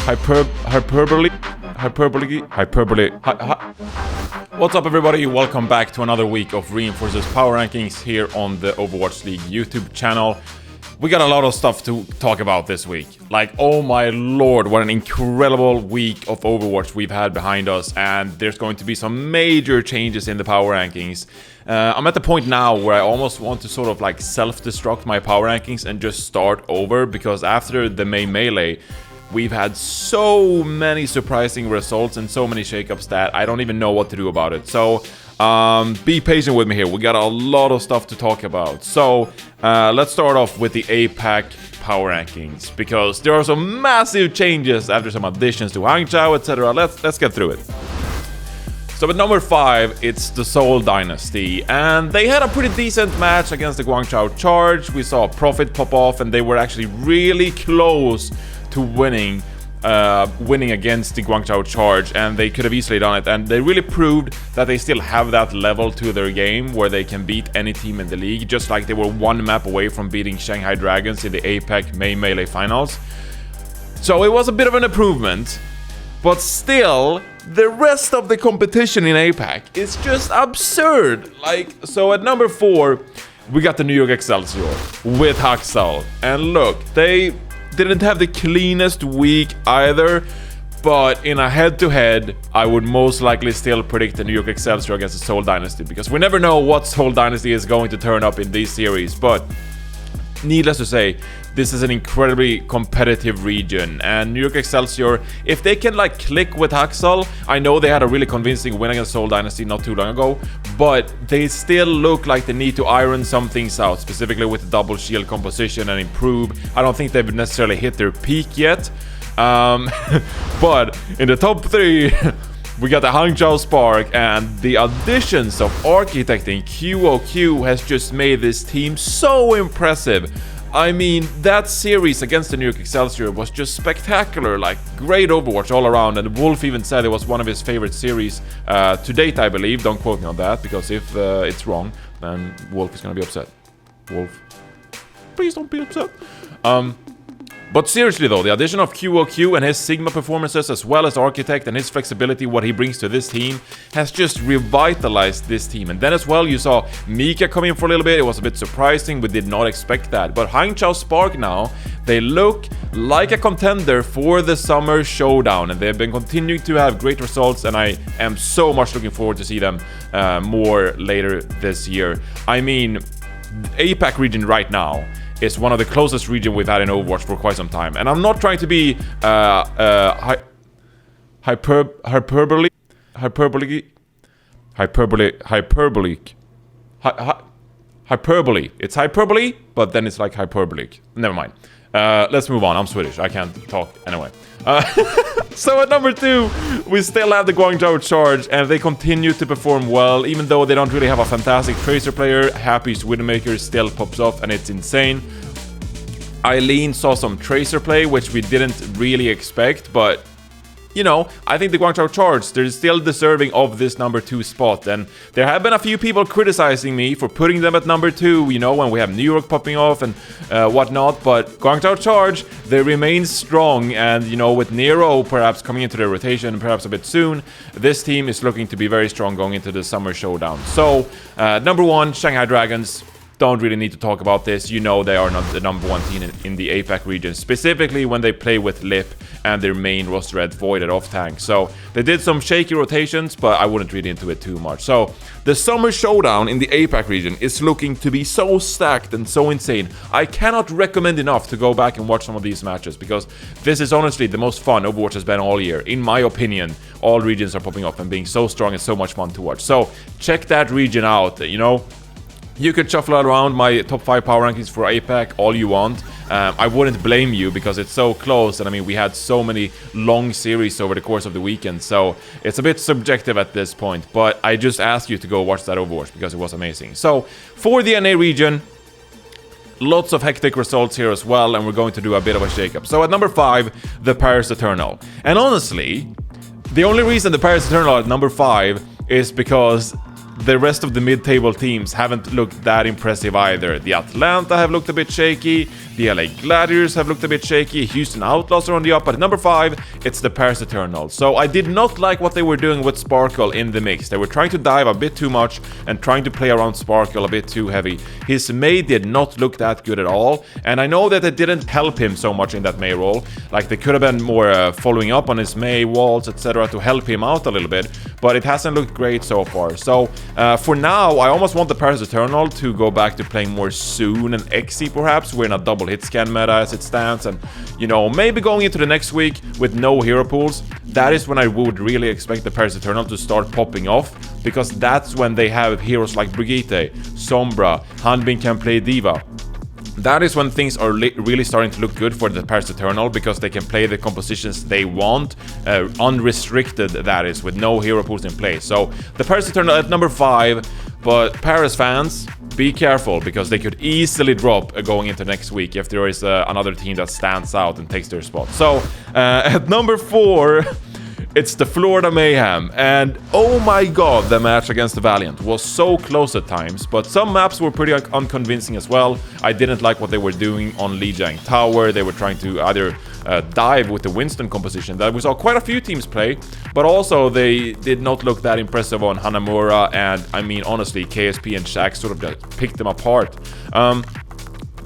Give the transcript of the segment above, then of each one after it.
Hyperbole. What's up, everybody? Welcome back to another week of Reinforce's Power Rankings here on the Overwatch League YouTube channel. We got a lot of stuff to talk about this week. Like, oh my lord, what an incredible week of Overwatch we've had behind us, and there's going to be some major changes in the power rankings. I'm at the point now where I almost want to sort of like self-destruct my power rankings and just start over, because after the May Melee, we've had so many surprising results and so many shakeups that I don't even know what to do about it. So be patient with me here. We got a lot of stuff to talk about. So let's start off with the APEC power rankings, because there are some massive changes after some additions to Hangzhou, etc. Let's get through it. So at number 5, it's the Seoul Dynasty, and they had a pretty decent match against the Guangzhou Charge. We saw Profit pop off, and they were actually really close to winning against the Guangzhou Charge, and they could have easily done it, and they really proved that they still have that level to their game where they can beat any team in the league, just like they were one map away from beating Shanghai Dragons in the APEC May Melee finals. So it was a bit of an improvement, but still the rest of the competition in APEC is just absurd. Like, so at number 4 we got the New York Excelsior with Haxel, and look, they didn't have the cleanest week either, but in a head-to-head, I would most likely still predict the New York Excelsior against the Seoul Dynasty, because we never know what Seoul Dynasty is going to turn up in these series. But needless to say, this is an incredibly competitive region, and New York Excelsior, if they can like click with Haxel, I know they had a really convincing win against Seoul Dynasty not too long ago, but they still look like they need to iron some things out, specifically with the double shield composition, and improve. I don't think they've necessarily hit their peak yet, but in the top 3 we got the Hangzhou Spark, and the additions of Architect and QOQ has just made this team so impressive. I mean, that series against the New York Excelsior was just spectacular, like great Overwatch all around, and Wolf even said it was one of his favorite series to date, I believe. Don't quote me on that, because if it's wrong, then Wolf is gonna be upset. Wolf, please don't be upset. But seriously though, the addition of QOQ and his Sigma performances, as well as Architect and his flexibility, what he brings to this team, has just revitalized this team. And then as well, you saw Mika come in for a little bit. It was a bit surprising. We did not expect that. But Hangzhou Spark now, they look like a contender for the summer showdown. And they've been continuing to have great results. And I am so much looking forward to see them more later this year. I mean, APAC region right now is one of the closest regions we've had in Overwatch for quite some time. And I'm not trying to be hyperbolic. It's hyperbole, but then it's like hyperbolic. Never mind. Let's move on. I'm Swedish. I can't talk anyway. So at number 2, we still have the Guangzhou Charge, and they continue to perform well, even though they don't really have a fantastic Tracer player. Happy's Widowmaker still pops off, and it's insane. Eileen saw some Tracer play, which we didn't really expect, but you know, I think the Guangzhou Charge, they're still deserving of this number 2 spot. And there have been a few people criticizing me for putting them at number 2, you know, when we have New York popping off and whatnot. But Guangzhou Charge, they remain strong. And, you know, with Nero perhaps coming into their rotation perhaps a bit soon, this team is looking to be very strong going into the summer showdown. So, number 1, Shanghai Dragons. Don't really need to talk about this. You know they are not the number 1 team in the APAC region, specifically when they play with Lip and their main roster at Void at off-tank. So they did some shaky rotations, but I wouldn't read into it too much. So the summer showdown in the APAC region is looking to be so stacked and so insane. I cannot recommend enough to go back and watch some of these matches, because this is honestly the most fun Overwatch has been all year. In my opinion, all regions are popping up and being so strong and so much fun to watch. So check that region out, you know. You could shuffle around my top 5 power rankings for APEC all you want. I wouldn't blame you, because it's so close, and I mean, we had so many long series over the course of the weekend, so it's a bit subjective at this point, but I just ask you to go watch that Overwatch, because it was amazing. So, for the NA region, lots of hectic results here as well, and we're going to do a bit of a shakeup. So at number 5, the Paris Eternal. And honestly, the only reason the Paris Eternal at number 5 is because the rest of the mid-table teams haven't looked that impressive either. The Atlanta have looked a bit shaky, the LA Gladiators have looked a bit shaky, Houston Outlaws are on the up, but at number 5, it's the Paris Eternals. So I did not like what they were doing with Sparkle in the mix. They were trying to dive a bit too much and trying to play around Sparkle a bit too heavy. His May did not look that good at all, and I know that it didn't help him so much in that May role. Like, they could have been more following up on his May walls, etc., to help him out a little bit, but it hasn't looked great so far. So for now, I almost want the Paris Eternal to go back to playing more Soon and Exy perhaps. We're in a double hit scan meta as it stands, and you know, maybe going into the next week with no hero pools, that is when I would really expect the Paris Eternal to start popping off, because that's when they have heroes like Brigitte, Sombra, Hanbin can play Diva. That is when things are really starting to look good for the Paris Eternal, because they can play the compositions they want, unrestricted, that is, with no hero pools in place. So the Paris Eternal at number 5, but Paris fans, be careful, because they could easily drop going into next week if there is another team that stands out and takes their spot. So at number 4, it's the Florida Mayhem, and oh my god, the match against the Valiant was so close at times, but some maps were pretty unconvincing as well. I didn't like what they were doing on Lijiang Tower. They were trying to either dive with the Winston composition that we saw quite a few teams play, but also they did not look that impressive on Hanamura, and I mean, honestly, KSP and Shaq sort of just picked them apart.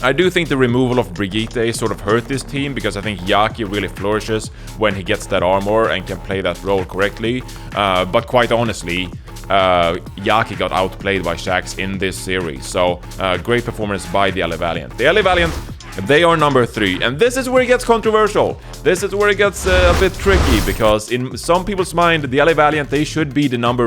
I do think the removal of Brigitte sort of hurt this team, because I think Yaki really flourishes when he gets that armor and can play that role correctly. But quite honestly, Yaki got outplayed by Shax in this series. So great performance by the LA Valiant. The LA Valiant, they are number 3, and this is where it gets controversial. This is where it gets a bit tricky, because in some people's mind, the LA Valiant, they should be the number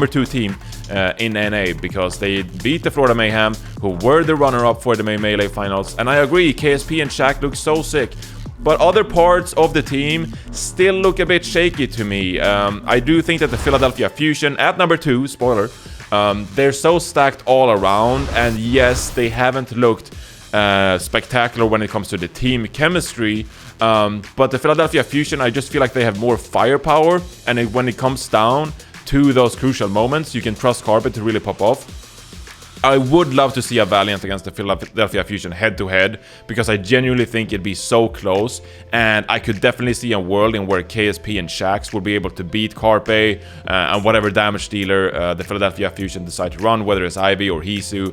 2 team in NA, because they beat the Florida Mayhem, who were the runner-up for the Melee Finals. And I agree, KSP and Shaq look so sick, but other parts of the team still look a bit shaky to me. I do think that the Philadelphia Fusion at number 2, spoiler, they're so stacked all around, and yes, they haven't looked spectacular when it comes to the team chemistry, but the Philadelphia Fusion, I just feel like they have more firepower, and when it comes down to those crucial moments, you can trust Carpet to really pop off. I would love to see a Valiant against the Philadelphia Fusion head-to-head, because I genuinely think it'd be so close, and I could definitely see a world in where KSP and Shax will be able to beat Carpe and whatever damage dealer the Philadelphia Fusion decide to run, whether it's Ivy or Hisu.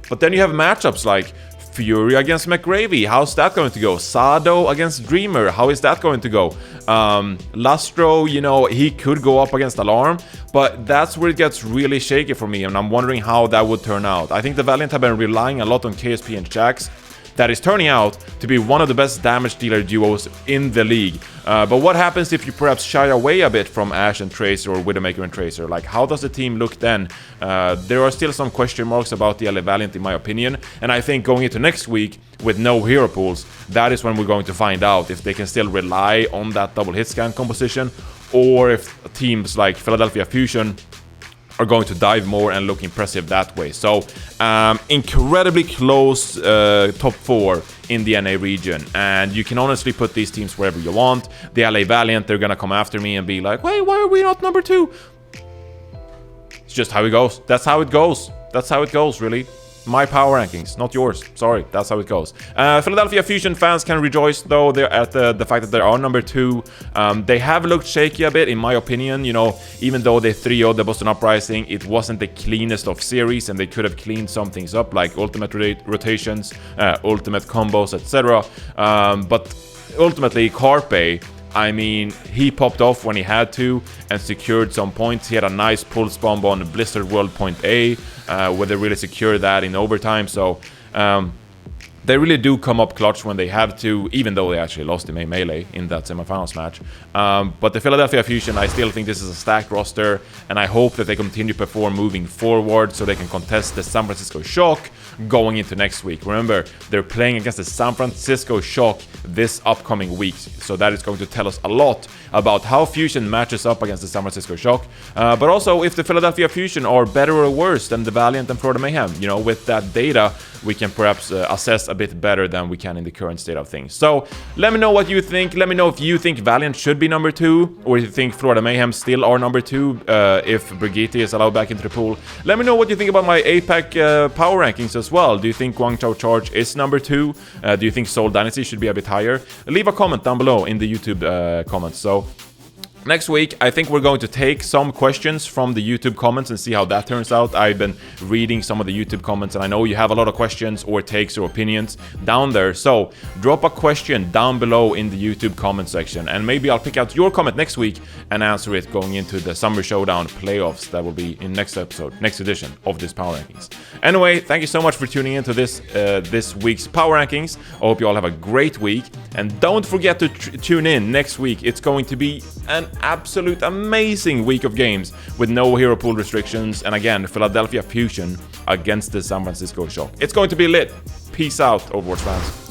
But then you have matchups like Fury against McGravy, how's that going to go? Sado against Dreamer, how is that going to go? Lustro, you know, he could go up against Alarm, but that's where it gets really shaky for me, and I'm wondering how that would turn out. I think the Valiant have been relying a lot on KSP and Jax. That is turning out to be one of the best damage dealer duos in the league. But what happens if you perhaps shy away a bit from Ashe and Tracer, or Widowmaker and Tracer? Like, how does the team look then? There are still some question marks about the LA Valiant, in my opinion. And I think going into next week with no hero pools, that is when we're going to find out if they can still rely on that double hit scan composition, or if teams like Philadelphia Fusion are going to dive more and look impressive that way. So incredibly close top 4 in the NA region, and you can honestly put these teams wherever you want. The LA Valiant, they're gonna come after me and be like, wait, why are we not number 2? It's just how it goes. That's how it goes. That's how it goes, really. My power rankings, not yours. Sorry, that's how it goes. Philadelphia Fusion fans can rejoice, though, they're at the fact that they are number 2. They have looked shaky a bit, in my opinion. You know, even though they 3-0'd the Boston Uprising, it wasn't the cleanest of series, and they could have cleaned some things up, like ultimate rotations, ultimate combos, etc. But ultimately, Carpe, I mean, he popped off when he had to and secured some points. He had a nice pulse bomb on Blizzard World Point A, where they really secured that in overtime. So they really do come up clutch when they have to, even though they actually lost the Melee in that semifinals match. But the Philadelphia Fusion, I still think this is a stacked roster, and I hope that they continue to perform moving forward so they can contest the San Francisco Shock, going into next week. Remember, they're playing against the San Francisco Shock this upcoming week, so that is going to tell us a lot about how Fusion matches up against the San Francisco Shock, but also if the Philadelphia Fusion are better or worse than the Valiant and Florida Mayhem. You know, with that data, we can perhaps assess a bit better than we can in the current state of things. So let me know what you think. Let me know if you think Valiant should be number 2, or if you think Florida Mayhem still are number 2 if Brigitte is allowed back into the pool. Let me know what you think about my APEC power rankings as well. Do you think Guangzhou Charge is number 2? Do you think Seoul Dynasty should be a bit higher? Leave a comment down below in the YouTube comments. So next week, I think we're going to take some questions from the YouTube comments and see how that turns out. I've been reading some of the YouTube comments, and I know you have a lot of questions or takes or opinions down there. So drop a question down below in the YouTube comment section, and maybe I'll pick out your comment next week and answer it going into the Summer Showdown playoffs that will be in next episode, next edition of this Power Rankings. Anyway, thank you so much for tuning into this week's Power Rankings. I hope you all have a great week, and don't forget to tune in next week. It's going to be an absolute amazing week of games with no hero pool restrictions, and again, Philadelphia Fusion against the San Francisco Shock. It's going to be lit. Peace out, Overwatch fans.